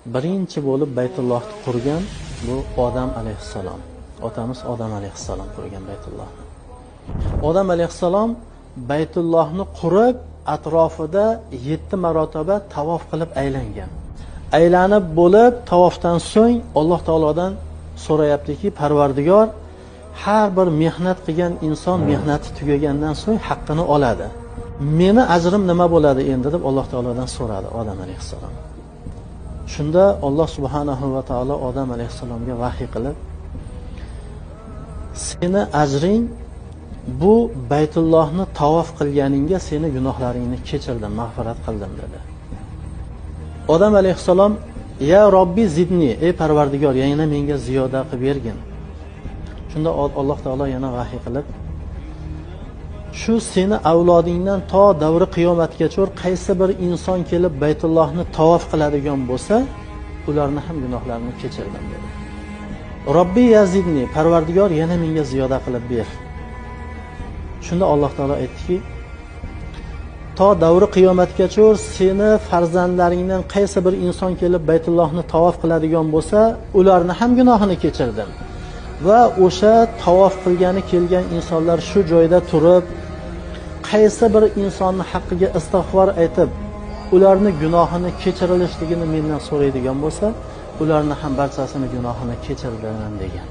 Birinchi bo'lib Baytullohni qurgan bu Odam alayhissalom. Otamiz Odam alayhissalom qurgan Baytullohni. Odam alayhissalom Baytullohni qurib, atrofida 7 marotaba tavof qilib aylangan. Aylanib bo'lib, tavofdan so'ng Alloh taolodan so'rayaptiki, Parvardigor, har bir mehnat qilgan inson mehnati tugagandan so'ng haqqini oladi. Meni ajrim nima bo'ladi endi deb Alloh taolodan so'radi Odam alayhissalom. Shunda Alloh subhanahu va taolo Odam alayhissalomga vahiy qilib, seni ajring bu Baytullohni tavof qilganingga seni gunohlaringni kechirdim, mag'firat qildim dedi. Odam alayhissalom, ya Robbi zidni, ey Parvardigor, yana menga ziyoda qilib bergin. Shunda Alloh taolo yana vahiy qilib, shu seni avlodingdan to davri qiyomatgacha qaysi bir inson kelib Baytullohni tavof qiladigan bo'lsa, ularni ham gunohlarini kechirdim dedi. Robbi yazidni, Parvardigor yana menga ziyoda qilib ber. Shunda Alloh taolo aytdiki, to davri qiyomatgacha seni farzandlaringdan qaysi bir inson kelib Baytullohni tavof qiladigan bo'lsa, ularni ham gunohini kechirdim. Va o'sha tavof qilgani kelgan insonlar shu joyda turib, qaysi bir insonni haqqiga istig'for aytib, ularni gunohini kechirilishligini mendan so'raydigan bo'lsa, ularni ham barchasini gunohini kechirdim degan.